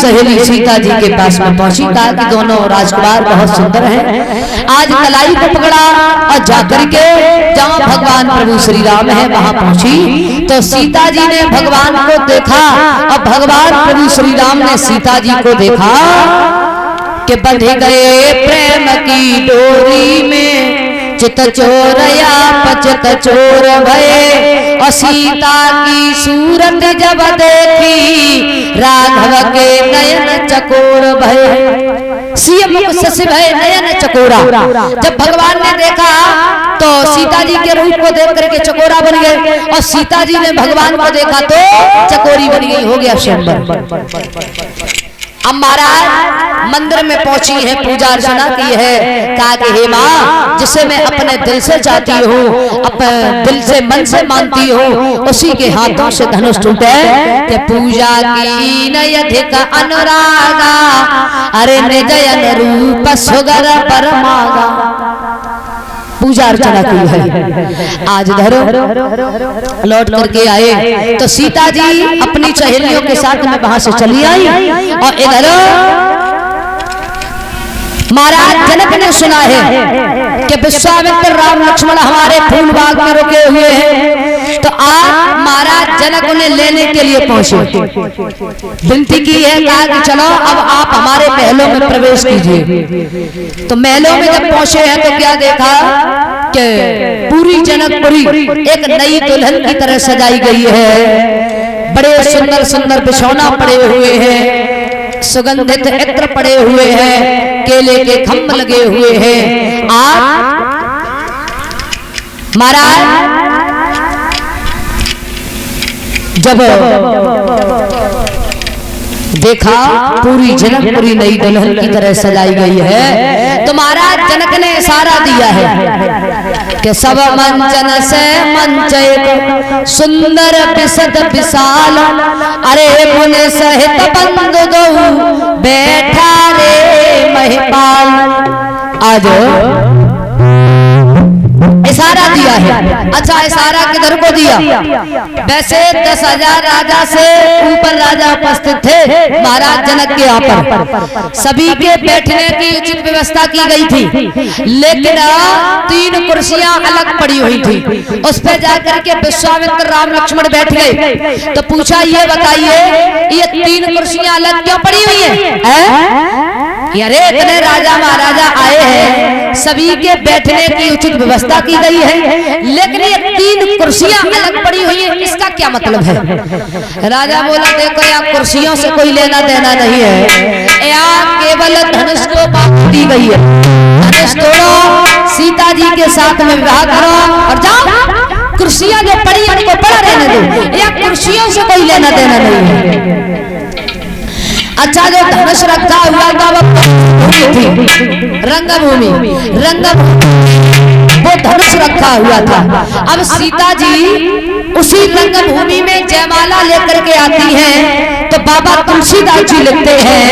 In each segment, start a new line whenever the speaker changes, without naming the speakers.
सहेली सीता जी के पास में पहुंची, कहा कि दोनों राजकुमार बहुत सुंदर हैं। आज कलाई को पकड़ा और जाकर के जहाँ भगवान प्रभु श्री राम है वहां पहुंची तो सीता जी ने भगवान को देखा और भगवान प्रभु श्री राम ने सीता जी को देखा कि बंध गए प्रेम की डोरी में चित चोर या पचित चोर भये, और सीता की सूरत जब देखी राघव के नयन चकोर भये। सीएम शशि भय नयन चकोरा। जब भगवान ने देखा तो सीता जी के रूप को देख करके चकोरा बन गए और सीता जी ने भगवान को देखा तो चकोरी बन गई, हो गया स्वयंवर। अब महाराज मंदिर में पहुंची है, पूजा अर्चना की है, कहा कि हे माँ जिसे मैं अपने दिल से चाहती हूँ, अपने दिल से मन से मानती हूँ, उसी के हाथों से धनुष टूटे कि पूजा की नयधिक अनुरागा, अरे निजयन रूप सुगर परमागा। पूजा अर्चना की है। आज धरो लौट करके आए तो सीता जी अपनी सहेलियों के साथ में वहां से चली आई और इधर महाराज जनक ने सुना है कि विश्वामित्र राम लक्ष्मण हमारे फूल बाग में रुके हुए हैं, तो आज महाराज जनक उन्हें लेने के लिए पहुंचे। विनती की है, कहा कि चलो अब आप हमारे महलों में प्रवेश कीजिए। तो महलों में जब पहुंचे हैं तो क्या देखा कि पूरी जनकपुरी एक नई दुल्हन की तरह सजाई गई है। बड़े सुंदर सुंदर बिछौना पड़े हुए हैं, सुगंधित इत्र पड़े हुए हैं, केले के खम्भ लगे हुए हैं। आप महाराज जब देखा पूरी जनकपुरी नई दुल्हन की तरह सजाई गई है तो महाराज जनक ने इशारा दिया है कि सब मंचन से मंचित सुंदर विशद विशाल, अरे मुनि सहित बंधु दो बैठा रे महिपाल। आज इशारा दिया है। अच्छा इशारा किधर को दिया? वैसे 10,000 राजा से ऊपर राजा उपस्थित थे महाराज जनक के यहाँ पर, सभी के बैठने की उचित व्यवस्था की गई थी, लेकिन 3 कुर्सियां अलग पड़ी हुई थी। उस पर जाकर के विश्वामित्र राम लक्ष्मण बैठ गए तो पूछा ये बताइए ये 3 कुर्सियां अलग क्यों पड़ी हुई है? अरे इतने राजा महाराजा आए हैं, सभी के बैठने की उचित व्यवस्था की गई है, लेकिन ये 3 कुर्सियां अलग पड़ी हुई है, इसका क्या मतलब है? राजा बोला देखो यहाँ कुर्सियों से कोई लेना देना नहीं है, यहाँ केवल धनुष को बात दी गई है। धनुष तोड़ो, सीता जी के साथ में विवाह करो और जाओ। कुर्सियां जो पड़ी उनको पड़ा रहने दो, यहाँ कुर्सियों से कोई लेना देना नहीं है। अच्छा जो धनुष रखा हुआ था वो रंगभूमि वो धनुष रखा हुआ था। अब सीता जी उसी रंगभूमि में जयमाला लेकर के आती हैं तो बाबा तुलसीदास जी लिखते हैं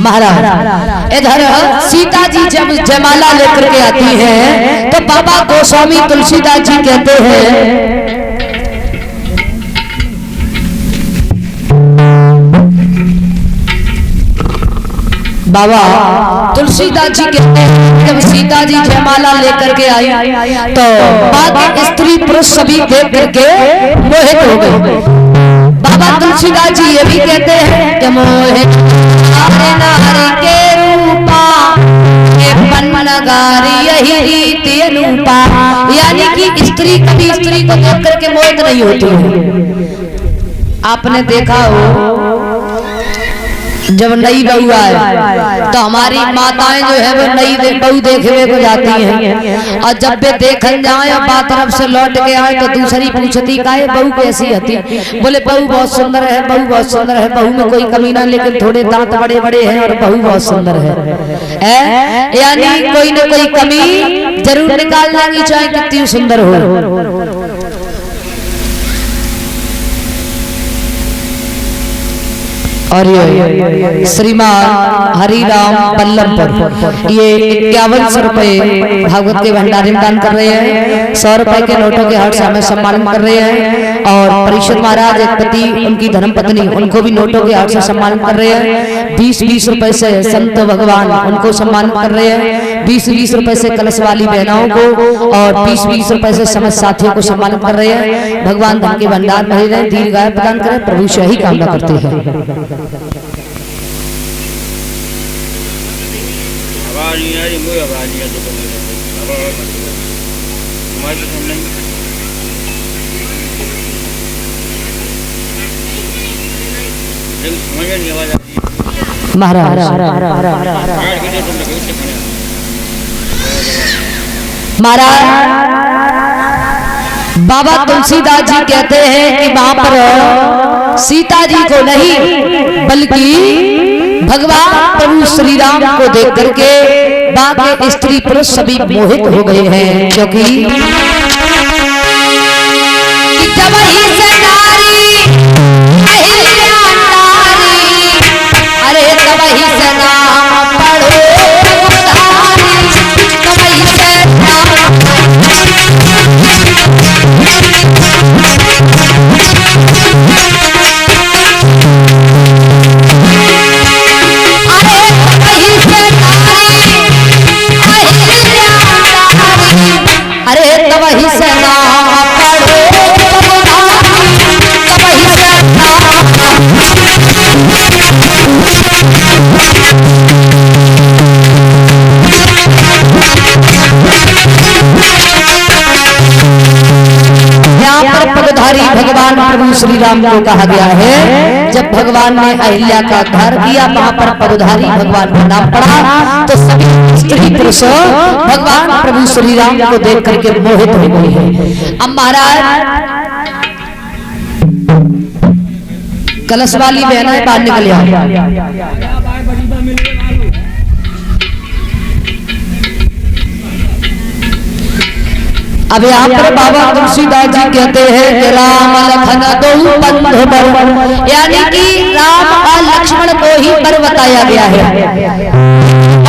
महाराज। इधर सीता जी जब जयमाला लेकर के आती है तो बाबा गोस्वामी तुलसीदास जी कहते हैं बाबा तुलसीदास जी कहते हैं जब सीता जी जयमाला लेकर के आई तो बाकी स्त्री पुरुष सभी देख करके मोहित हो गए। बाबा तुलसीदास जी ये भी कहते हैं कि मोहित नारी के नगारी यही रीति अनुपा, यानी कि स्त्री कभी स्त्री को देख करके मोहित नहीं होती है। आपने देखा हो जब नई बहू आए तो हमारी माताएं जो है वो नई बहू देखने को जाती हैं, और जब वे देखन जाए और बात तरफ से लौट के आए तो दूसरी पूछती का बहू कैसी हती, बोले बहू बहुत सुंदर है, बहू बहुत सुंदर है, बहू में कोई कमी ना, लेकिन थोड़े दांत बड़े बड़े हैं और बहू बहुत सुंदर है। यानी कोई न कोई कमी जरूर निकाल लेंगी चाहे कितनी सुंदर हो। और ये श्रीमान हरिराम बल्लभपुर ये 5100 रुपए भागवत के भंडारे में दान कर रहे हैं। 100 रुपए के नोटों के हर से हमें सम्मानित कर रहे हैं। और परिषद महाराज एक पति उनकी धर्मपत्नी उनको भी नोटों के हर से सम्मानित कर रहे हैं। 20-20 रुपए से संत भगवान उनको सम्मानित कर रहे हैं। 20-20 रुपए से कलश वाली बहनों को और 20-20 रुपए से समस्त साथियों को सम्मानित कर रहे हैं। भगवान धन के भंडार भरे रहे, दीर्घायु प्रदान करें, प्रभु से ही कामना करते हैं। महाराज बाबा तुलसीदास जी कहते हैं कि वहां पर सीता जी को नहीं बल्कि भगवान प्रभु श्री राम को देख करके बाकी स्त्री पुरुष सभी मोहित हो गए हैं, क्योंकि जब ही से नारी अरे तब ही से नाम पढ़ो तब ही से भगवान प्रभु श्री राम को कहा गया है। जब भगवान ने अहिल्या का उद्धार किया वहां पर पगधारी भगवान का नाम पड़ा तो सभी स्त्री पुरुष भगवान प्रभु श्री राम को देख करके मोहित हो गए हैं। अब महाराज कलश वाली बहनें बाहर निकल आई। अब यहाँ पर बाबा तुलसीदास जी कहते हैं कि राम लखन दो बंधु बर, यानी कि राम और लक्ष्मण को ही बर बताया गया है।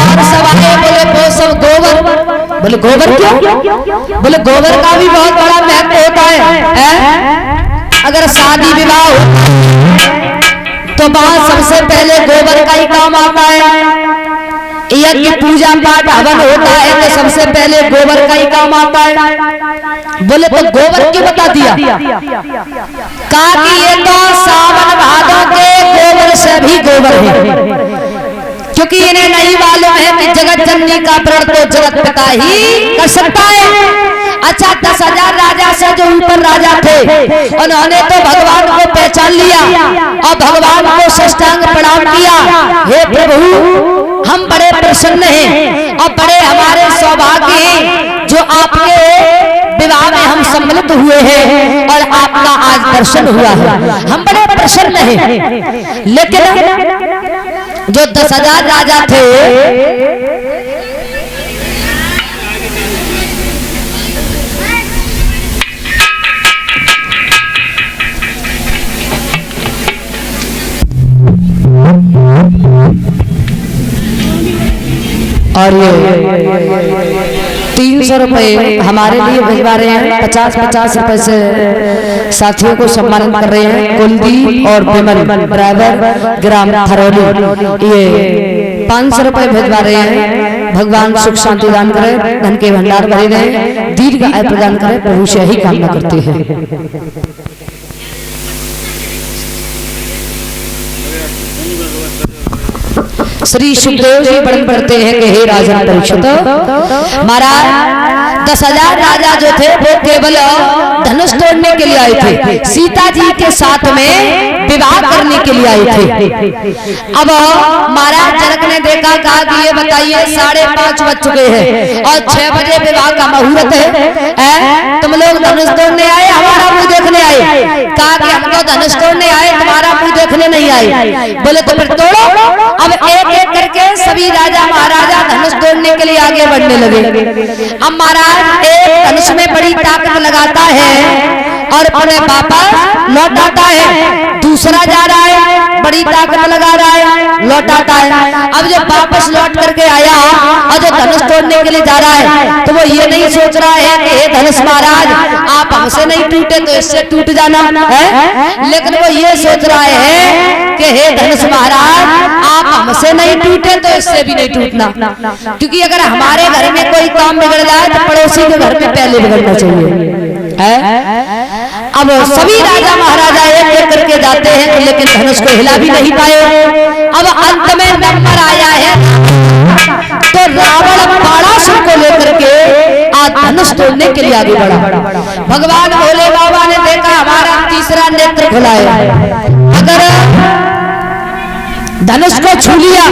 और सवाए बोले वो सब गोबर, बोले गोबर क्यों? बोले गोबर का भी बहुत बड़ा महत्व होता है। अगर शादी विवाह हो तो वहां सबसे पहले गोबर का ही काम आता है। यज्ञ पूजा पाठ हवन होता है तो सबसे पहले गोबर का ही काम आता है। बोले तो गोबर क्यों बता दिया? कहा कि ये तो सावन भादों के गोबर से भी गोबर है, क्योंकि इन्हें नहीं मालूम है कि जगत जननी का प्रण तो जगत पिता ही कर सकता है। अच्छा 10,000 राजा से जो ऊपर राजा थे उन्होंने तो भगवान को पहचान लिया और भगवान को साष्टांग प्रणाम किया। हे प्रभु हम बड़े प्रसन्न हैं और बड़े हमारे सौभाग्य हैं जो आपके विवाह में हम सम्मिलित हुए हैं और आपका आज दर्शन हुआ है, हम बड़े प्रसन्न हैं। लेकिन जो 10,000 राजा थे और ये 300 रुपए हमारे लिए भिजवा रहे हैं। 50-50 रुपए से साथियों को सम्मानित कर रहे हैं। कुलदीप और विमल ड्राइवर ग्राम थरौली ये 500 रुपए भिजवा रहे हैं। भगवान सुख शांति दान करे, धन के भंडार भरे रहे, दीर्घ आयु प्रदान करे, प्रभु से ही कामना करते हैं। श्री सुखदेव जी वर्णन करते हैं कि हे राजन परीक्षित, महाराज 10,000 राजा जो थे वो केवल धनुष तोड़ने के लिए आए थे, सीता जी के साथ में विवाह करने के लिए आए थे। अब महाराज जनक ने देखा, कहा कि ये बताइए 5:30 बज चुके हैं और 6 बजे विवाह का मुहूर्त है, तुम लोग धनुष तोड़ने आए हमारा मुंह देखने आए? कहा कि हम तो धनुष तोड़ने आए, तुम्हारा मुंह देखने नहीं आए। बोले तो फिर तोड़ो। अब एक एक करके सभी राजा महाराजा धनुष तोड़ने के लिए आगे बढ़ने लगे। अब महाराज एक धनुष में बड़ी ताकत लगाता है और अपने वापस लौटाता है, दूसरा जा रहा है, बड़ी ताकत लगा रहा है, लौटाता है। अब जब वापस लौट करके आया और जो धनुष तोड़ने के लिए जा रहा है तो वो ये नहीं सोच रहा है कि हे धनुष महाराज आप हमसे नहीं टूटे तो इससे टूट जाना है, लेकिन वो ये सोच रहा है कि हे धनुष महाराज आप हमसे नहीं टूटे तो इससे भी नहीं टूटना, क्योंकि अगर हमारे घर में कोई काम बिगड़ जाए तो पड़ोसी के घर में पहले बिगड़ना चाहिए है। अब सभी राजा महाराजा एक एक करके जाते हैं लेकिन धनुष को हिला भी नहीं पाए। अब अंत में नंबर आया है तो रावण बाणासुर को लेकर के आज धनुष तोड़ने के लिए आगे बढ़ा। भगवान भोले बाबा ने देखा हमारा तीसरा नेत्र खुला है, अगर धनुष को छू लिया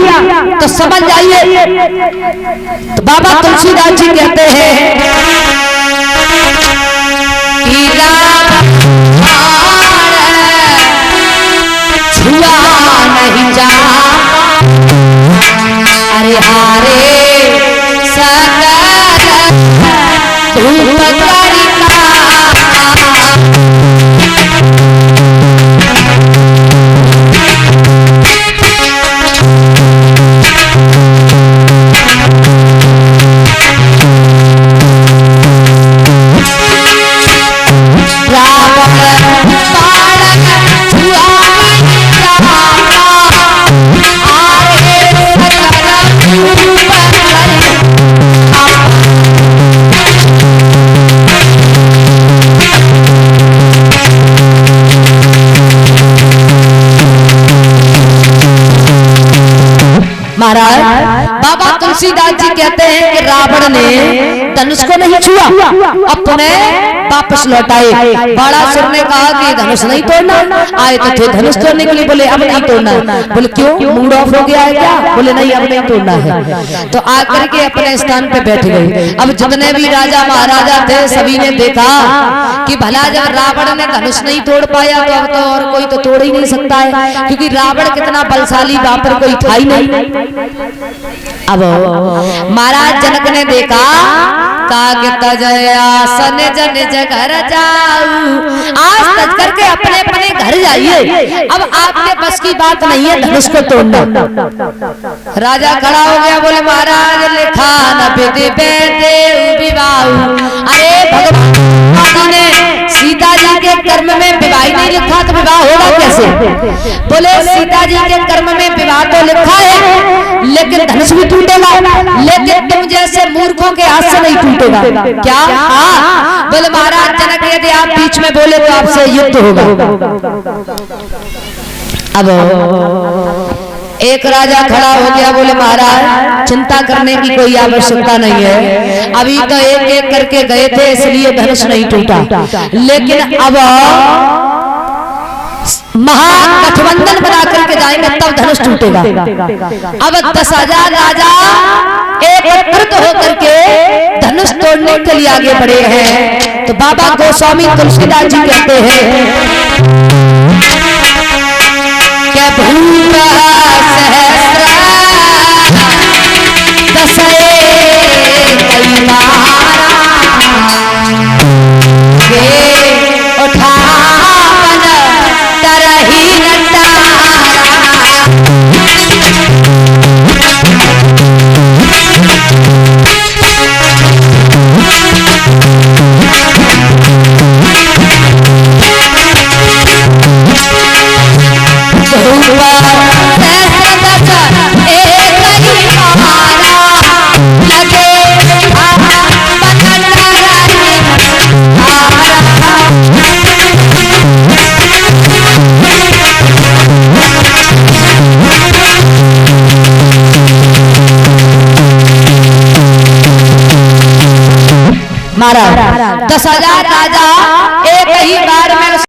तो समझ जाइए। तो बाबा तुलसीदास जी कहते हैं कि छुआ नहीं जा अरे हारे सकल धूप महाराज बाबा तुलसीदास जी कहते हैं कि रावण ने धनुष को नहीं छुआ, अपने वापस लौटाए। बाणासुर ने कहा कि धनुष नहीं तोड़ना, आए तो थे धनुष तोड़ने के लिए, बोले अब नहीं तोड़ना। बोले क्यों, मूड ऑफ हो गया है क्या? बोले नहीं अब नहीं तोड़ना है। तो आकर के अपने स्थान पे बैठ गए। अब जितने भी राजा महाराजा थे सभी ने देखा कि भला जब रावण ने धनुष नहीं तोड़ पाया तो अब तो और कोई तो तोड़ ही नहीं सकता है, क्योंकि रावण कितना बलशाली वहां पर कोई था ही नहीं। अब महाराज जनक ने देखा, कागत जयासन जन जगर जाऊ, आज तक करके अपने अपने घर जाइए, अब आपके बस की बात नहीं है धनुष को तोड़ना। राजा खड़ा हो गया, बोले महाराज लिखा न बेटे बेटे विवाह। अरे भगवान ने सीता जी के कर्म में विवाह नहीं लिखा तो विवाह होगा कैसे? बोले सीता जी के कर्म में विवाह तो लिखा है लेकिन धनुष भी टूटेगा, लेकिन तुम जैसे मूर्खों के हाथ से नहीं टूटेगा। क्या? हाँ। बोले महाराज जनक यदि आप बीच में बोले तो आपसे युद्ध होगा। अब एक राजा खड़ा हो गया, बोले महाराज चिंता करने की कोई आवश्यकता नहीं है, अभी तो एक एक करके गए थे इसलिए धनुष नहीं टूटा, लेकिन अब महागठबंधन बना करके जाएंगे तब धनुष टूटेगा। अब 10,000 राजा एकत्रित होकर के धनुष तोड़ने के लिए आगे बढ़े हैं। तो बाबा गोस्वामी तुलसीदास जी कहते हैं क्या भूत सहस्र दशे कई उठावन तरही महाराज 10,000 राजा एक ही बार